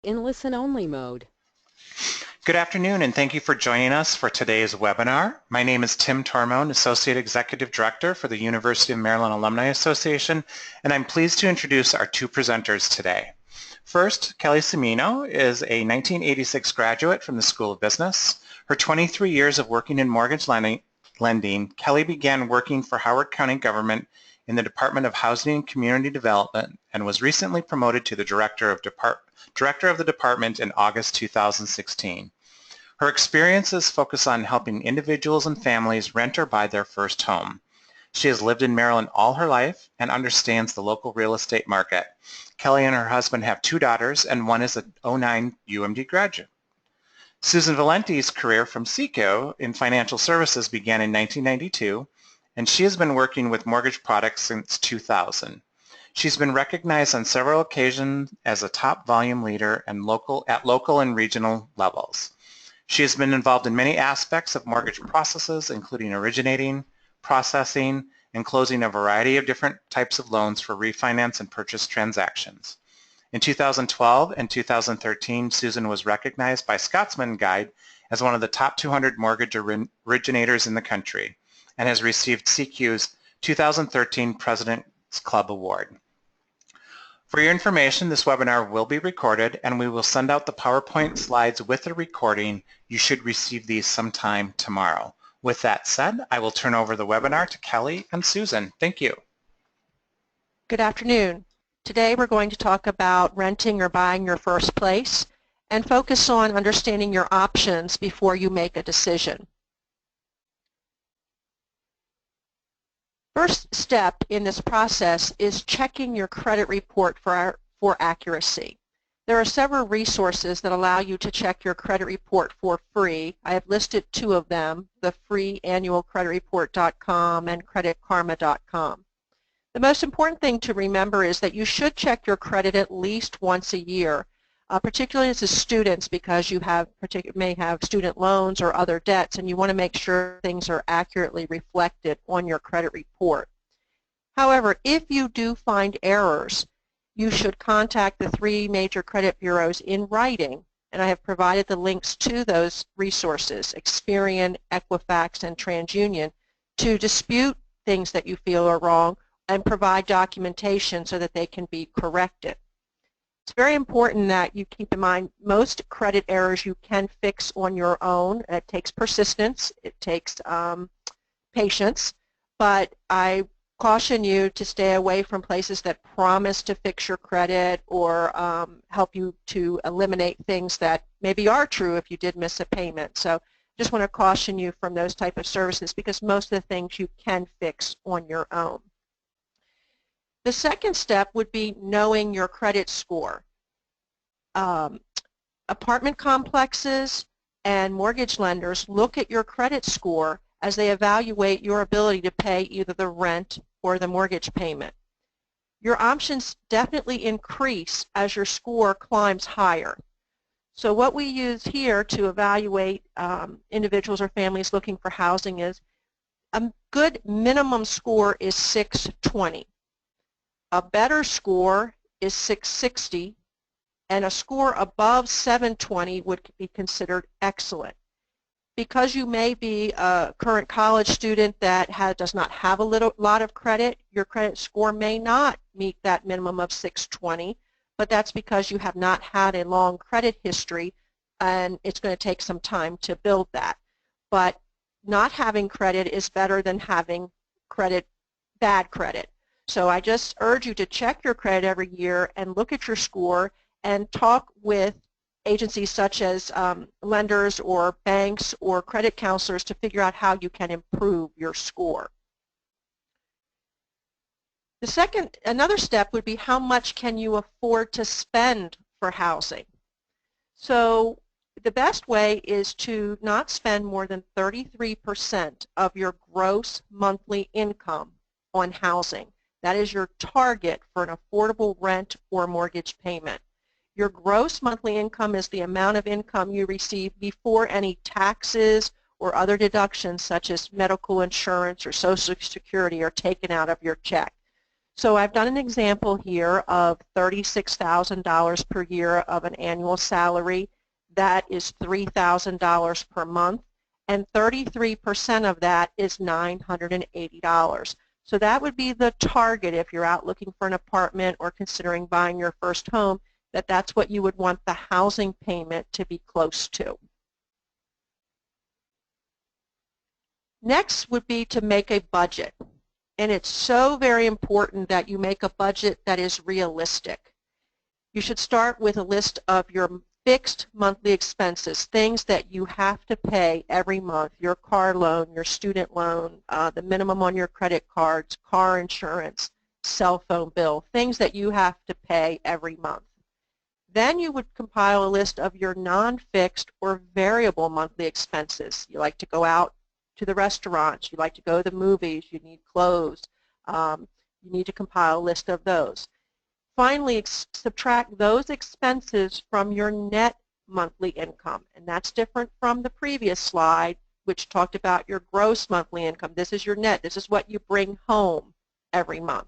in listen-only mode. Good afternoon, and thank you for joining us for today's webinar. My name is Tim Tormone, Associate Executive Director for the University of Maryland Alumni Association, and I'm pleased to introduce our two presenters today. First, Kelly Cimino is a 1986 graduate from the School of Business. Her 23 years of working in mortgage lending, Kelly began working for Howard County government in the Department of Housing and Community Development and was recently promoted to the Director of the Department in August 2016. Her experiences focus on helping individuals and families rent or buy their first home. She has lived in Maryland all her life and understands the local real estate market. Kelly and her husband have two daughters, and one is a 2009 UMD graduate. Susan Valenti's career from Seco in financial services began in 1992, and she has been working with mortgage products since 2000. She's been recognized on several occasions as a top volume leader at local and regional levels. She has been involved in many aspects of mortgage processes, including originating, processing, and closing a variety of different types of loans for refinance and purchase transactions. In 2012 and 2013, Susan was recognized by Scotsman Guide as one of the top 200 mortgage originators in the country and has received CQ's 2013 President's Club Award. For your information, this webinar will be recorded, and we will send out the PowerPoint slides with the recording. You should receive these sometime tomorrow. With that said, I will turn over the webinar to Kelly and Susan. Thank you. Good afternoon. Today we're going to talk about renting or buying your first place and focus on understanding your options before you make a decision. First step in this process is checking your credit report for accuracy. There are several resources that allow you to check your credit report for free. I have listed two of them, the free annualcreditreport.com and creditkarma.com. The most important thing to remember is that you should check your credit at least once a year, particularly as students, because you may have student loans or other debts, and you want to make sure things are accurately reflected on your credit report. However, if you do find errors, you should contact the three major credit bureaus in writing, and I have provided the links to those resources, Experian, Equifax, and TransUnion, to dispute things that you feel are wrong and provide documentation so that they can be corrected. It's very important that you keep in mind most credit errors you can fix on your own. It takes persistence, it takes patience, but I caution you to stay away from places that promise to fix your credit or help you to eliminate things that maybe are true if you did miss a payment. So just want to caution you from those type of services because most of the things you can fix on your own. The second step would be knowing your credit score. Apartment complexes and mortgage lenders look at your credit score as they evaluate your ability to pay either the rent or the mortgage payment. Your options definitely increase as your score climbs higher. So what we use here to evaluate individuals or families looking for housing is a good minimum score is 620. A better score is 660, and a score above 720 would be considered excellent. Because you may be a current college student that does not have a lot of credit, your credit score may not meet that minimum of 620, but that's because you have not had a long credit history, and it's going to take some time to build that. But not having credit is better than having bad credit. So I just urge you to check your credit every year and look at your score and talk with agencies such as lenders or banks or credit counselors to figure out how you can improve your score. Another step would be how much can you afford to spend for housing. So the best way is to not spend more than 33% of your gross monthly income on housing. That is your target for an affordable rent or mortgage payment. Your gross monthly income is the amount of income you receive before any taxes or other deductions such as medical insurance or Social Security are taken out of your check. So I've done an example here of $36,000 per year of an annual salary. That is $3,000 per month, and 33% of that is $980. So that would be the target if you're out looking for an apartment or considering buying your first home, that's what you would want the housing payment to be close to. Next would be to make a budget. And it's so very important that you make a budget that is realistic. You should start with a list of your fixed monthly expenses, things that you have to pay every month, your car loan, your student loan, the minimum on your credit cards, car insurance, cell phone bill, things that you have to pay every month. Then you would compile a list of your non-fixed or variable monthly expenses. You like to go out to the restaurants, you like to go to the movies, you need clothes, you need to compile a list of those. Finally, subtract those expenses from your net monthly income, and that's different from the previous slide, which talked about your gross monthly income. This is your net. This is what you bring home every month.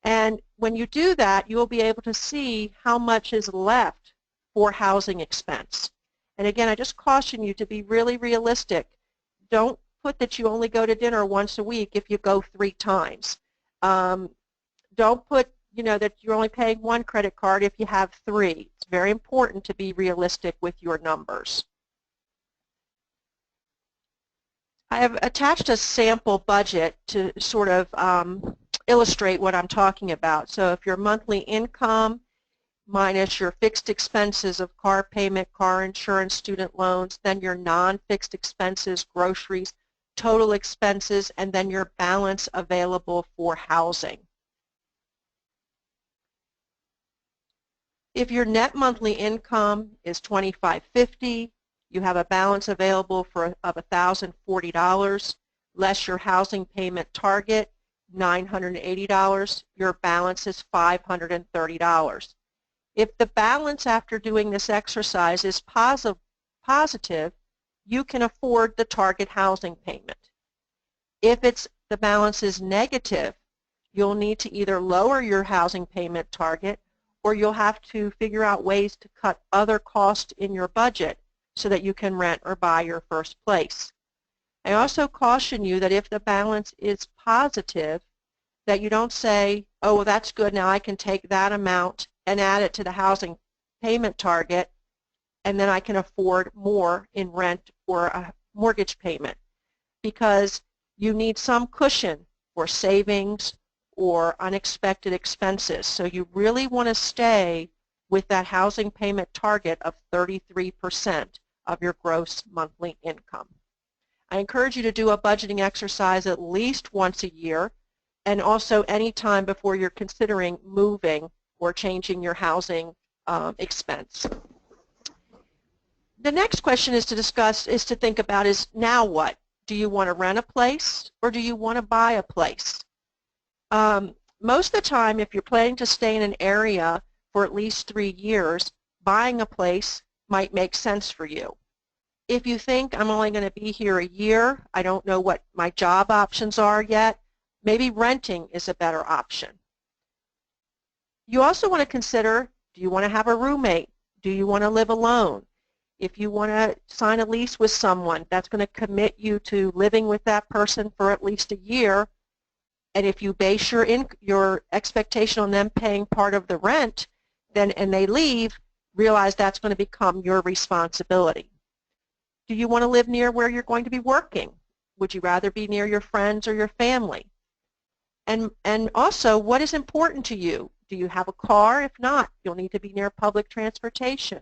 And when you do that, you will be able to see how much is left for housing expense. And again, I just caution you to be really realistic. Don't put that you only go to dinner once a week if you go 3 times. Don't put, that you're only paying 1 credit card if you have 3. It's very important to be realistic with your numbers. I have attached a sample budget to sort of illustrate what I'm talking about. So if your monthly income minus your fixed expenses of car payment, car insurance, student loans, then your non-fixed expenses, groceries, total expenses, and then your balance available for housing. If your net monthly income is $2,550, you have a balance available of $1,040, less your housing payment target, $980, your balance is $530. If the balance after doing this exercise is positive, you can afford the target housing payment. If the balance is negative, you'll need to either lower your housing payment target or you'll have to figure out ways to cut other costs in your budget so that you can rent or buy your first place. I also caution you that if the balance is positive, that you don't say, oh, well, that's good, now I can take that amount and add it to the housing payment target, and then I can afford more in rent or a mortgage payment, because you need some cushion for savings or unexpected expenses. So you really want to stay with that housing payment target of 33% of your gross monthly income. I encourage you to do a budgeting exercise at least once a year, and also any time before you're considering moving or changing your housing expense. The next question is to think about is, now what? Do you want to rent a place or do you want to buy a place? Most of the time, if you're planning to stay in an area for at least 3 years, buying a place might make sense for you. If you think I'm only going to be here a year, I don't know what my job options are yet, maybe renting is a better option. You also want to consider, do you want to have a roommate? Do you want to live alone? If you want to sign a lease with someone, that's going to commit you to living with that person for at least a year. And if you base your expectation on them paying part of the rent, and they leave, realize that's going to become your responsibility. Do you want to live near where you're going to be working? Would you rather be near your friends or your family? And also, what is important to you? Do you have a car? If not, you'll need to be near public transportation.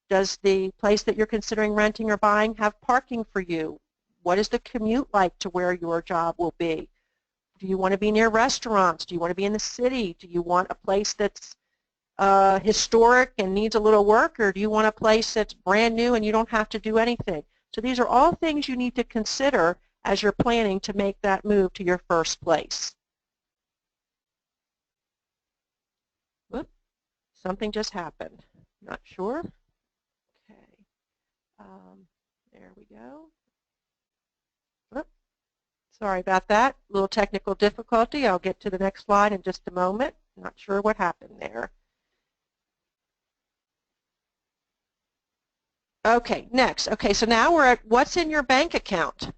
Does the place that you're considering renting or buying have parking for you? What is the commute like to where your job will be? Do you want to be near restaurants? Do you want to be in the city? Do you want a place that's historic and needs a little work, or do you want a place that's brand new and you don't have to do anything? So these are all things you need to consider as you're planning to make that move to your first place. Whoop, something just happened. Not sure. Okay, there we go. Whoop, Sorry about that. A little technical difficulty. I'll get to the next slide in just a moment. Not sure what happened there. Okay, next. Okay, so now we're at what's in your bank account.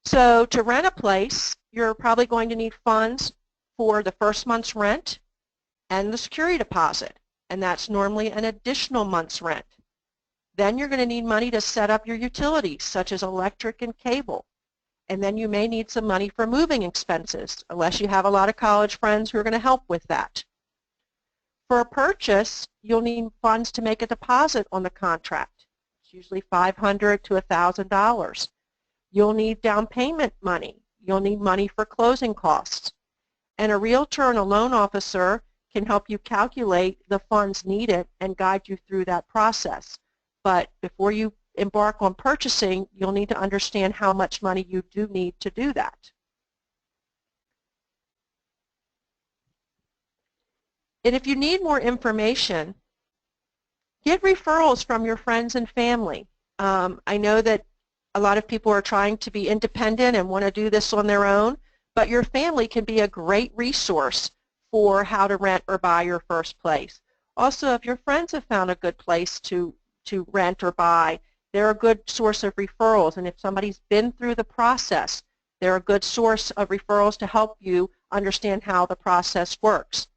So to rent a place, you're probably going to need funds for the first month's rent and the security deposit, and that's normally an additional month's rent. Then you're going to need money to set up your utilities, such as electric and cable. And then you may need some money for moving expenses, unless you have a lot of college friends who are going to help with that. For a purchase, you'll need funds to make a deposit on the contract. It's usually $500 to $1,000. You'll need down payment money. You'll need money for closing costs. And a realtor and a loan officer can help you calculate the funds needed and guide you through that process. But before you embark on purchasing, you'll need to understand how much money you do need to do that. And if you need more information, get referrals from your friends and family. I know that a lot of people are trying to be independent and want to do this on their own, but your family can be a great resource for how to rent or buy your first place. Also, if your friends have found a good place to rent or buy, they're a good source of referrals, and if somebody's been through the process, they're a good source of referrals to help you understand how the process works.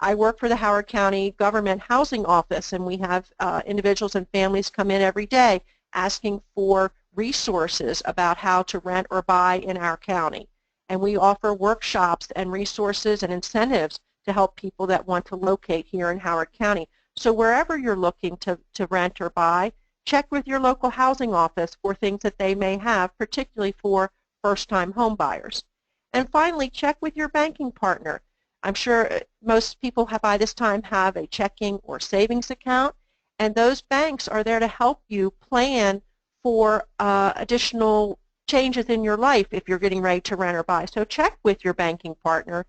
I work for the Howard County Government Housing Office, and we have individuals and families come in every day asking for resources about how to rent or buy in our county. And we offer workshops and resources and incentives to help people that want to locate here in Howard County. So wherever you're looking to rent or buy, check with your local housing office for things that they may have, particularly for first-time home buyers. And finally, check with your banking partner. I'm sure most people by this time have a checking or savings account, and those banks are there to help you plan for additional changes in your life if you're getting ready to rent or buy. So check with your banking partner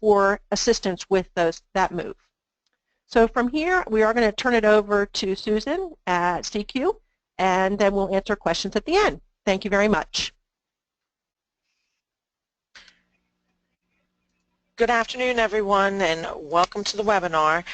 for assistance with that move. So from here, we are going to turn it over to Susan at CQ, and then we'll answer questions at the end. Thank you very much. Good afternoon, everyone, and welcome to the webinar.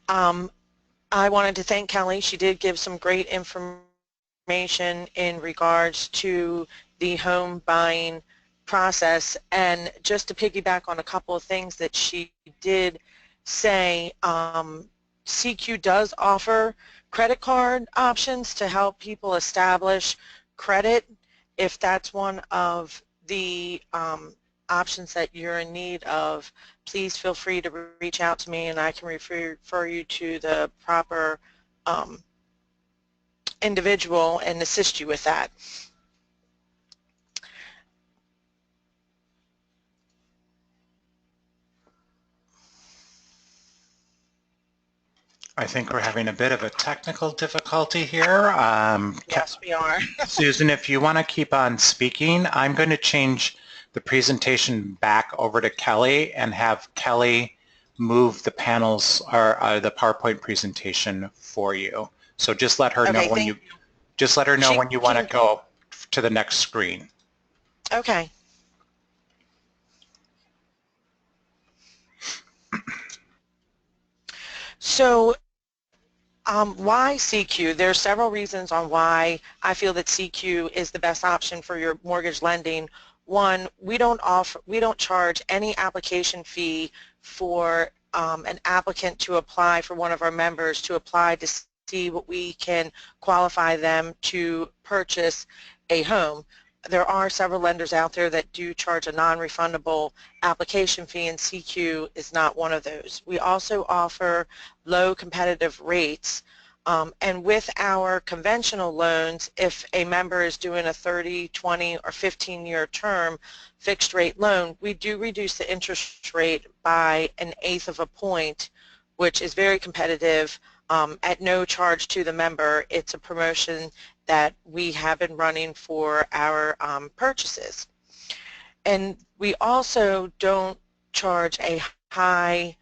I wanted to thank Kelly. She did give some great information in regards to the home buying process, and just to piggyback on a couple of things that she did say, CQ does offer credit card options to help people establish credit. If that's one of the options that you're in need of, please feel free to reach out to me and I can refer you to the proper individual and assist you with that. I think we're having a bit of a technical difficulty here. Yes, we are. Susan, if you want to keep on speaking, I'm going to change the presentation back over to Kelly and have Kelly move the panels or the PowerPoint presentation for you. So just let her know when you want to go to the next screen. Okay. So why CQ? There are several reasons on why I feel that CQ is the best option for your mortgage lending. One, we don't charge any application fee for an applicant to apply for one of our members to apply to see what we can qualify them to purchase a home. There are several lenders out there that do charge a non-refundable application fee, and CQ is not one of those. We also offer low competitive rates, and with our conventional loans, if a member is doing a 30, 20, or 15-year term fixed rate loan, we do reduce the interest rate by 1/8 of a point, which is very competitive at no charge to the member. It's a promotion that we have been running for our purchases. And we also don't charge a high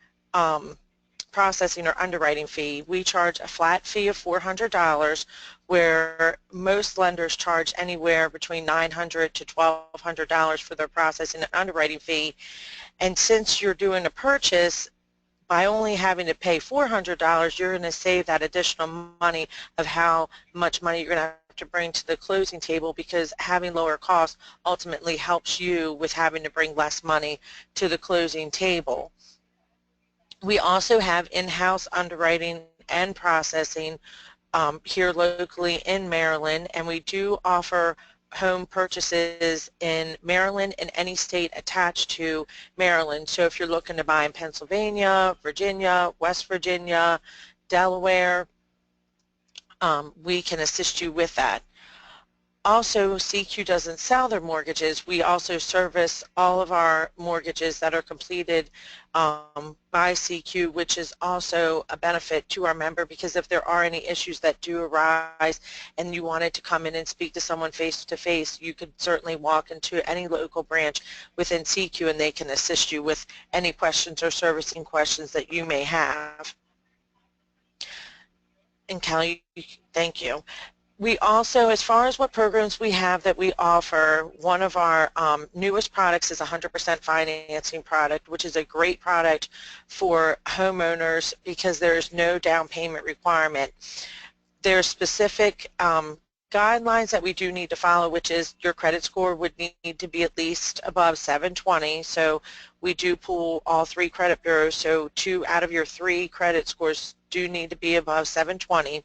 processing or underwriting fee. We charge a flat fee of $400, where most lenders charge anywhere between $900 to $1,200 for their processing and underwriting fee. And since you're doing a purchase, by only having to pay $400, you're going to save that additional money of how much money you're going to have to bring to the closing table, because having lower costs ultimately helps you with having to bring less money to the closing table. We also have in-house underwriting and processing here locally in Maryland, and we do offer home purchases in Maryland and any state attached to Maryland. So if you're looking to buy in Pennsylvania, Virginia, West Virginia, Delaware, we can assist you with that. Also, CQ doesn't sell their mortgages. We also service all of our mortgages that are completed by CQ, which is also a benefit to our member, because if there are any issues that do arise and you wanted to come in and speak to someone face-to-face, you could certainly walk into any local branch within CQ and they can assist you with any questions or servicing questions that you may have. And Kelly, thank you. We also, as far as what programs we have that we offer, one of our newest products is a 100% financing product, which is a great product for homeowners because there's no down payment requirement. There's specific guidelines that we do need to follow, which is your credit score would need to be at least above 720. So we do pull all 3 credit bureaus, so 2 out of your 3 credit scores do need to be above 720.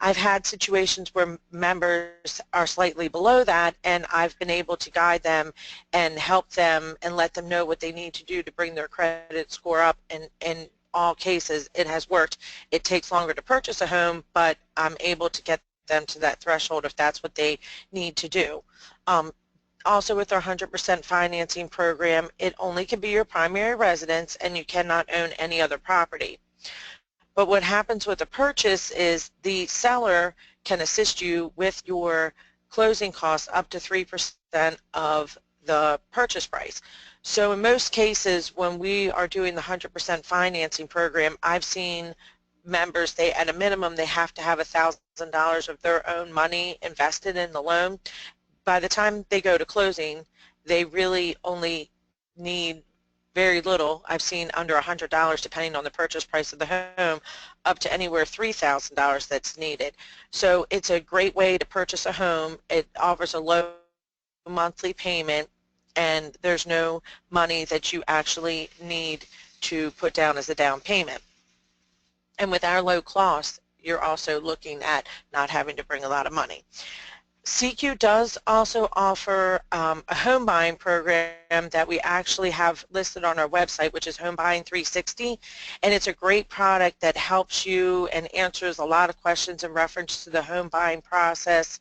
I've had situations where members are slightly below that, and I've been able to guide them and help them and let them know what they need to do to bring their credit score up, and in all cases it has worked. It takes longer to purchase a home, but I'm able to get them to that threshold if that's what they need to do. Also, with our 100% financing program, it only can be your primary residence and you cannot own any other property. But what happens with a purchase is the seller can assist you with your closing costs up to 3% of the purchase price. So in most cases, when we are doing the 100% financing program, I've seen members, at a minimum, they have to have $1,000 of their own money invested in the loan. By the time they go to closing, they really only need very little. I've seen under $100, depending on the purchase price of the home, up to anywhere $3,000 that's needed. So it's a great way to purchase a home. It offers a low monthly payment, and there's no money that you actually need to put down as a down payment. And with our low costs, you're also looking at not having to bring a lot of money. CQ does also offer a home buying program that we actually have listed on our website, which is Home Buying 360, and it's a great product that helps you and answers a lot of questions in reference to the home buying process.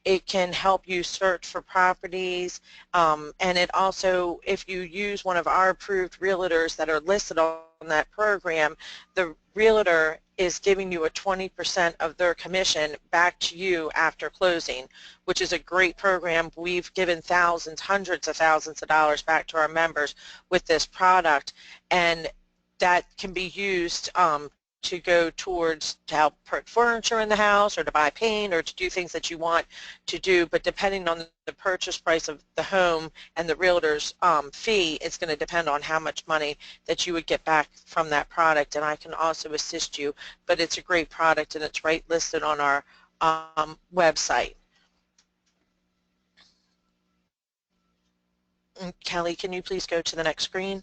It can help you search for properties, and it also, if you use one of our approved realtors that are listed on that program, the realtor is giving you a 20% of their commission back to you after closing, which is a great program. We've given thousands, hundreds of thousands of dollars back to our members with this product, and that can be used to go towards to help put furniture in the house or to buy paint or to do things that you want to do. But depending on the purchase price of the home and the realtor's fee, it's going to depend on how much money that you would get back from that product, and I can also assist you. But it's a great product, and it's right listed on our website. And Kelly, can you please go to the next screen?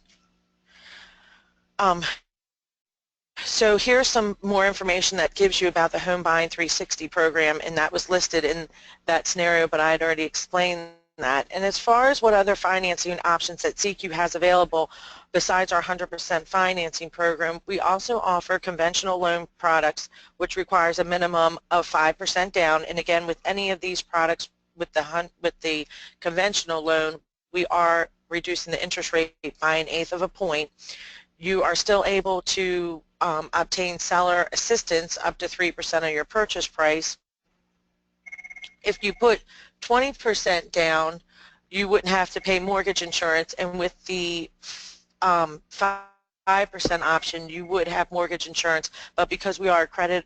So here's some more information that gives you about the Home Buying 360 program, and that was listed in that scenario, but I had already explained that. And as far as what other financing options that CQ has available besides our 100% financing program, we also offer conventional loan products, which requires a minimum of 5% down. And again, with any of these products, with the conventional loan, we are reducing the interest rate by 1/8 of a point. You are still able to obtain seller assistance up to 3% of your purchase price. If you put 20% down, you wouldn't have to pay mortgage insurance, and with the 5% 5% option, you would have mortgage insurance, but because we are a credit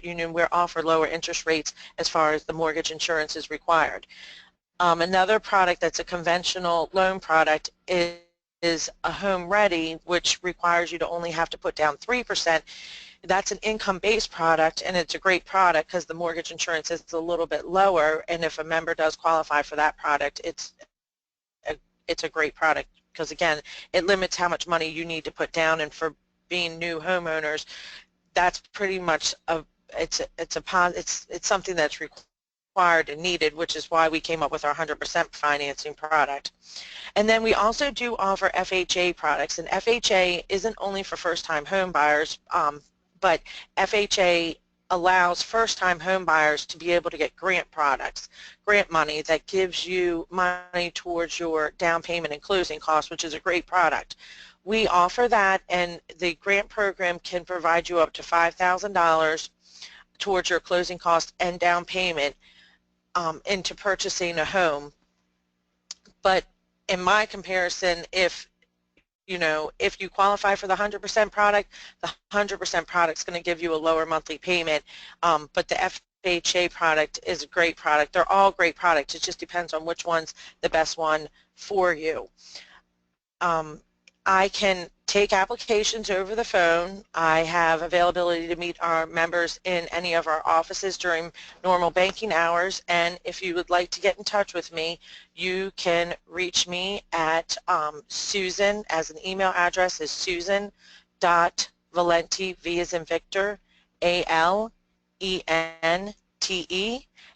union, we're offered lower interest rates as far as the mortgage insurance is required. Another product that's a conventional loan product is a Home Ready, which requires you to only have to put down 3%. That's an income-based product, and it's a great product because the mortgage insurance is a little bit lower, and if a member does qualify for that product, it's a great product because, again, it limits how much money you need to put down, and for being new homeowners, that's pretty much it's something that's required and needed, which is why we came up with our 100% financing product. And then we also do offer FHA products, and FHA isn't only for first-time home buyers, but FHA allows first-time home buyers to be able to get grant products, grant money that gives you money towards your down payment and closing costs, which is a great product. We offer that, and the grant program can provide you up to $5,000 towards your closing costs and down payment into purchasing a home. But in my comparison, if you qualify for the 100% product, the 100% product is going to give you a lower monthly payment, but the FHA product is a great product. They're all great products. It just depends on which one's the best one for you. I can take applications over the phone. I have availability to meet our members in any of our offices during normal banking hours, and if you would like to get in touch with me, you can reach me at Susan, as an email address is susan.valente, V as in Victor, ALENTE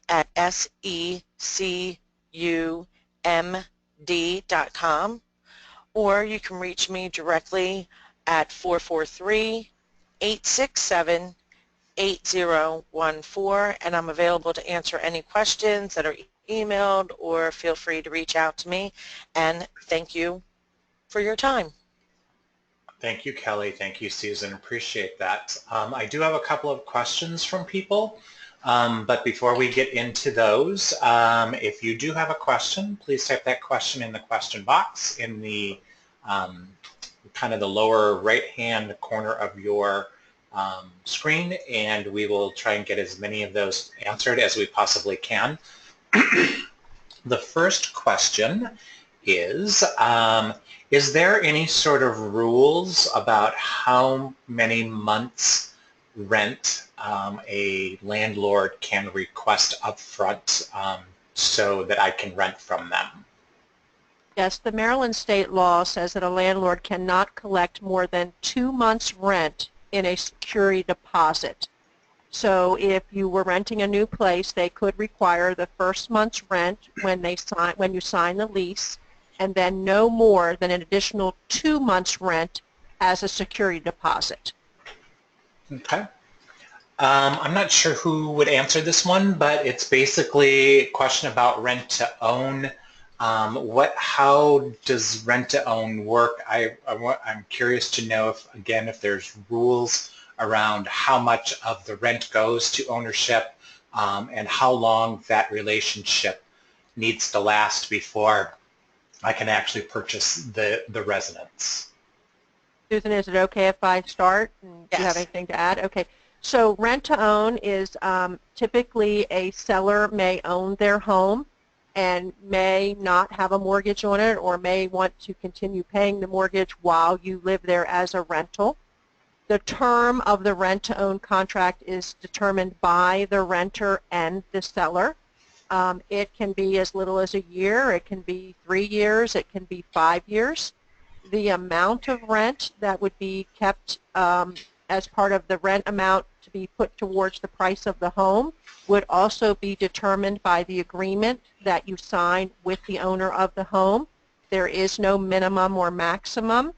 at secumd.com. Or you can reach me directly at 443-867-8014, and I'm available to answer any questions that are emailed, or feel free to reach out to me. And thank you for your time. Thank you, Kelly. Thank you, Susan. Appreciate that. I do have a couple of questions from people, but before we get into those, if you do have a question, please type that question in the question box in the kind of the lower right-hand corner of your screen, and we will try and get as many of those answered as we possibly can. The first question is there any sort of rules about how many months rent a landlord can request upfront so that I can rent from them? Yes, the Maryland state law says that a landlord cannot collect more than 2 months' rent in a security deposit. So if you were renting a new place, they could require the first month's rent when you sign the lease, and then no more than an additional 2 months' rent as a security deposit. Okay. I'm not sure who would answer this one, but it's basically a question about rent to own. How does rent to own work? I'm curious to know if there's rules around how much of the rent goes to ownership, and how long that relationship needs to last before I can actually purchase the residence. Susan, is it okay if I start? Yes. Do you have anything to add? Okay. So rent to own is typically a seller may own their home and may not have a mortgage on it, or may want to continue paying the mortgage while you live there as a rental. The term of the rent-to-own contract is determined by the renter and the seller. It can be as little as a year, it can be 3 years, it can be 5 years. The amount of rent that would be kept as part of the rent amount to be put towards the price of the home would also be determined by the agreement that you sign with the owner of the home. There is no minimum or maximum.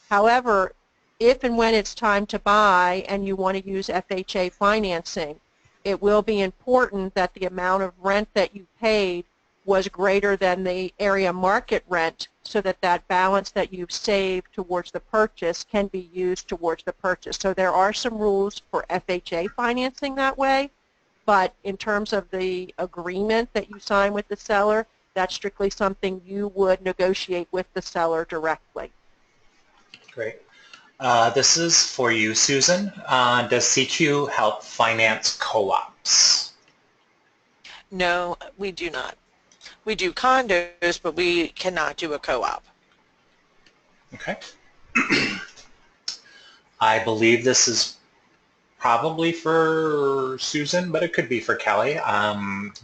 However, if and when it's time to buy and you want to use FHA financing, it will be important that the amount of rent that you paid was greater than the area market rent, so that that balance that you've saved towards the purchase can be used towards the purchase. So there are some rules for FHA financing that way, but in terms of the agreement that you sign with the seller, that's strictly something you would negotiate with the seller directly. Great. This is for you, Susan. Does CQ help finance co-ops? No, we do not. We do condos, but we cannot do a co-op. Okay. I believe this is probably for Susan, but it could be for Kelly.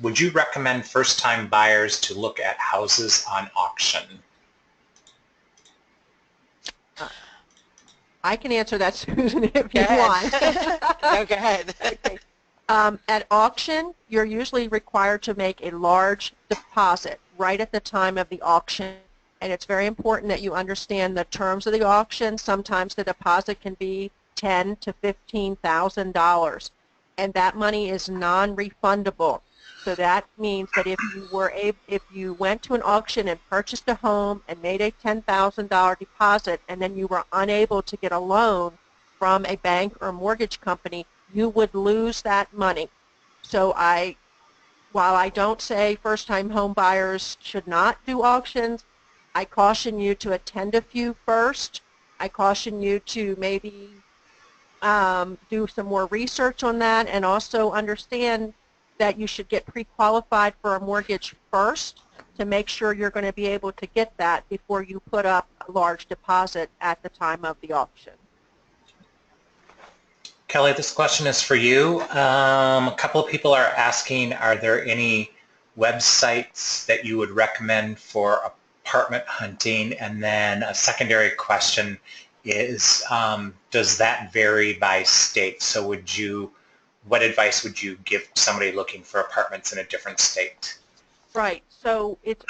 Would you recommend first-time buyers to look at houses on auction? I can answer that, Susan, if Go you ahead. want. No, go ahead. Okay. At auction, you're usually required to make a large deposit right at the time of the auction, and it's very important that you understand the terms of the auction. Sometimes the deposit can be $10,000 to $15,000, and that money is non-refundable. So that means that if you went to an auction and purchased a home and made a $10,000 deposit, and then you were unable to get a loan from a bank or mortgage company, you would lose that money. So while I don't say first-time home buyers should not do auctions, I caution you to attend a few first. I caution you to maybe do some more research on that, and also understand that you should get pre-qualified for a mortgage first to make sure you're going to be able to get that before you put up a large deposit at the time of the auction. Kelly, this question is for you. A couple of people are asking, are there any websites that you would recommend for apartment hunting? And then a secondary question is, does that vary by state? So what advice would you give somebody looking for apartments in a different state? Right. So it's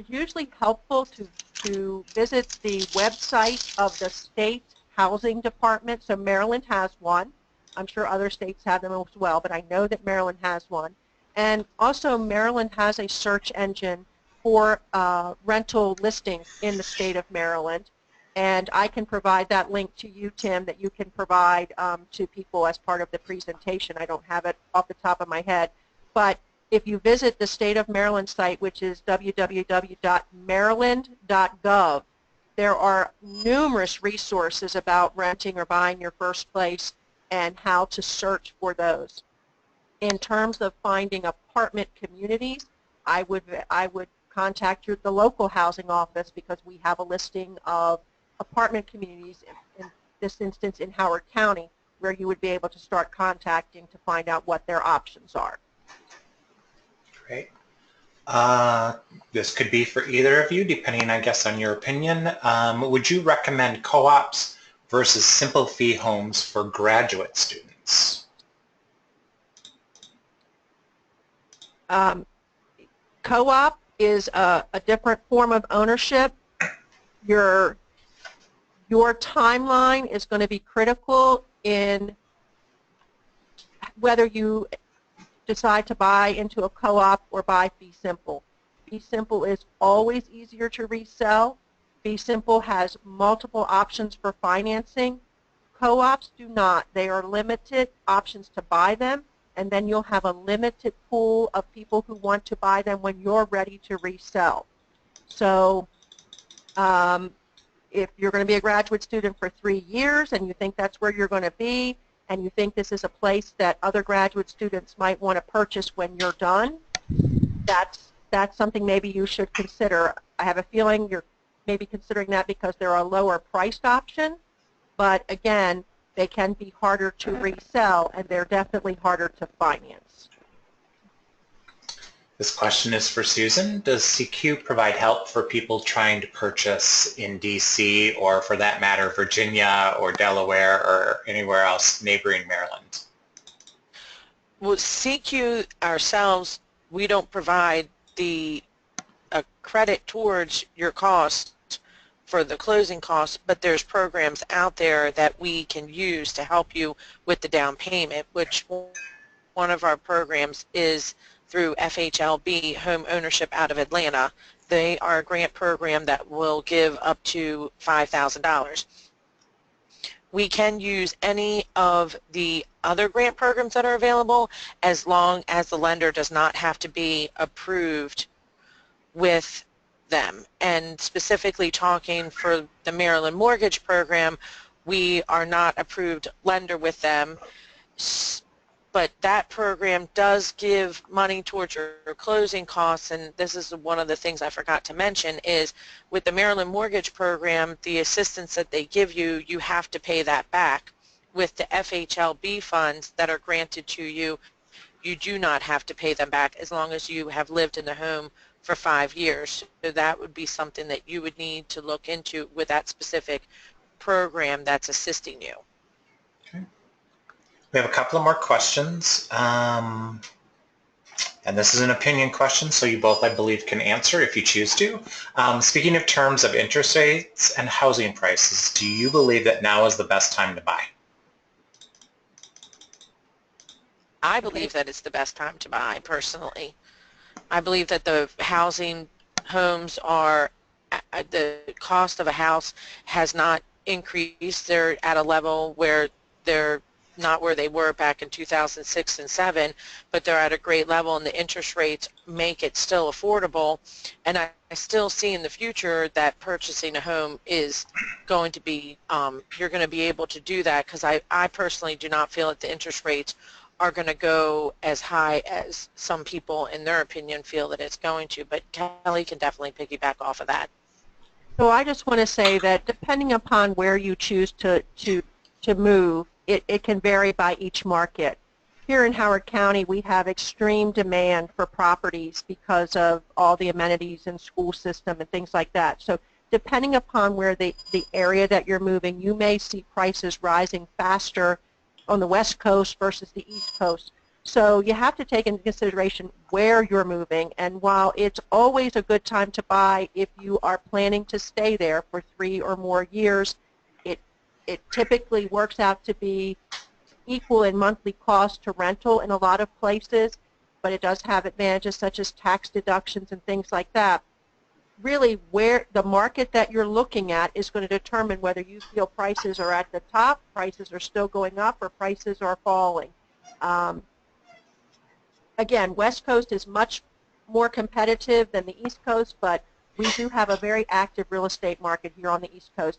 usually helpful to visit the website of the state housing department. So Maryland has one. I'm sure other states have them as well, but I know that Maryland has one. And also Maryland has a search engine for rental listings in the state of Maryland. And I can provide that link to you, Tim, that you can provide to people as part of the presentation. I don't have it off the top of my head. But if you visit the state of Maryland site, which is www.maryland.gov, there are numerous resources about renting or buying your first place and how to search for those. In terms of finding apartment communities, I would contact the local housing office, because we have a listing of apartment communities, in this instance in Howard County, where you would be able to start contacting to find out what their options are. Great. This could be for either of you, depending, I guess, on your opinion. Would you recommend co-ops versus simple fee homes for graduate students? Co-op is a different form of ownership. Your timeline is going to be critical in whether you decide to buy into a co-op or buy fee simple. Fee simple is always easier to resell. Fee simple has multiple options for financing. Co-ops do not. They are limited options to buy them, and then you'll have a limited pool of people who want to buy them when you're ready to resell. So if you're going to be a graduate student for 3 years and you think that's where you're going to be, and you think this is a place that other graduate students might want to purchase when you're done, that's something maybe you should consider. I have a feeling you're maybe considering that because they're a lower priced option, but again, they can be harder to resell, and they're definitely harder to finance. This question is for Susan. Does CQ provide help for people trying to purchase in DC, or for that matter, Virginia or Delaware or anywhere else neighboring Maryland? Well, CQ ourselves, we don't provide a credit towards your cost for the closing costs, but there's programs out there that we can use to help you with the down payment, which one of our programs is through FHLB Home Ownership out of Atlanta. They are a grant program that will give up to $5,000. We can use any of the other grant programs that are available, as long as the lender does not have to be approved with them. And specifically talking for the Maryland Mortgage Program, we are not approved lender with them, but that program does give money towards your closing costs, and this is one of the things I forgot to mention is with the Maryland Mortgage Program, the assistance that they give you, you have to pay that back. With the FHLB funds that are granted to you, you do not have to pay them back as long as you have lived in the home for 5 years. So that would be something that you would need to look into with that specific program that's assisting you. Okay. We have a couple of more questions. And this is an opinion question, so you both, I believe, can answer if you choose to. Speaking of terms of interest rates and housing prices, do you believe that now is the best time to buy? I believe that it's the best time to buy, personally. I believe that the housing homes are, the cost of a house has not increased. They're at a level where they're not where they were back in 2006 and 7, but they're at a great level, and the interest rates make it still affordable. And I still see in the future that purchasing a home is going to be, you're going to be able to do that, because I personally do not feel that the interest rates are going to go as high as some people, in their opinion, feel that it's going to. But Kelly can definitely piggyback off of that. So I just want to say that depending upon where you choose to move, it can vary by each market. Here in Howard County, we have extreme demand for properties because of all the amenities and school system and things like that. So depending upon where the area that you're moving, you may see prices rising faster on the West Coast versus the East Coast. So you have to take into consideration where you're moving, and while it's always a good time to buy if you are planning to stay there for 3 or more years, it typically works out to be equal in monthly cost to rental in a lot of places, but it does have advantages such as tax deductions and things like that. Really, where the market that you're looking at is going to determine whether you feel prices are at the top, prices are still going up, or prices are falling. Again, West Coast is much more competitive than the East Coast, but we do have a very active real estate market here on the East Coast.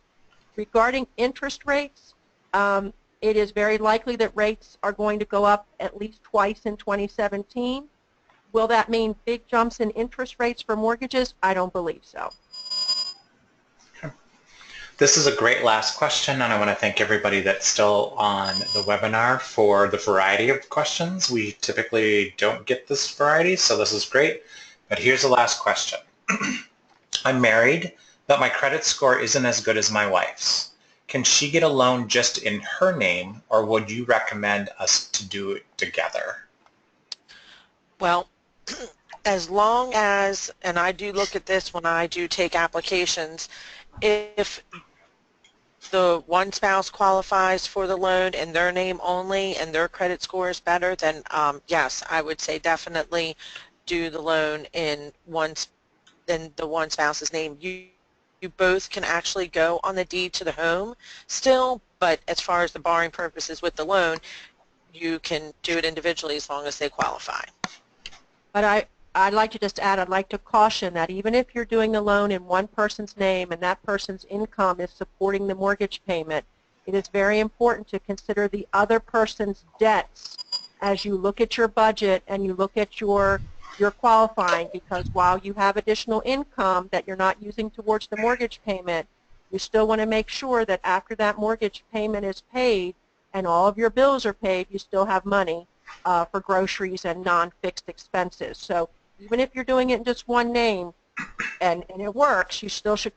Regarding interest rates, it is very likely that rates are going to go up at least twice in 2017. Will that mean big jumps in interest rates for mortgages? I don't believe so. Okay. This is a great last question, and I want to thank everybody that's still on the webinar for the variety of questions. We typically don't get this variety, so this is great. But here's the last question. I'm married, but my credit score isn't as good as my wife's. Can she get a loan just in her name, or would you recommend us to do it together? Well, as long as, and I do look at this when I do take applications, if the one spouse qualifies for the loan in their name only and their credit score is better, then yes, I would say definitely do the loan in the one spouse's name. You both can actually go on the deed to the home still, but as far as the borrowing purposes with the loan, you can do it individually as long as they qualify. But I'd like to just add, I'd like to caution that even if you're doing the loan in one person's name and that person's income is supporting the mortgage payment, it is very important to consider the other person's debts as you look at your budget and you look at your qualifying, because while you have additional income that you're not using towards the mortgage payment, you still want to make sure that after that mortgage payment is paid and all of your bills are paid, you still have money for groceries and non-fixed expenses. So even if you're doing it in just one name and it works, you still should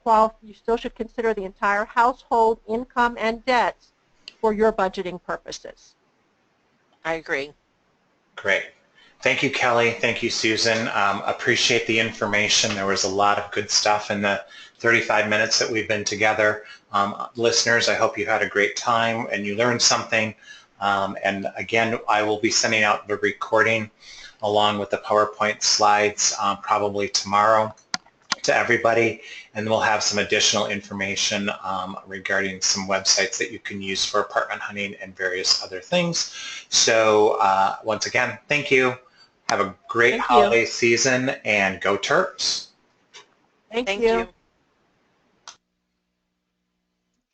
consider the entire household income and debts for your budgeting purposes. I agree. Great. Thank you, Kelly. Thank you, Susan. Appreciate the information. There was a lot of good stuff in the 35 minutes that we've been together. Listeners, I hope you had a great time and you learned something. And again, I will be sending out the recording along with the PowerPoint slides probably tomorrow to everybody, and we'll have some additional information regarding some websites that you can use for apartment hunting and various other things. So once again, thank you. Have a great holiday season, and go Terps. Thank you.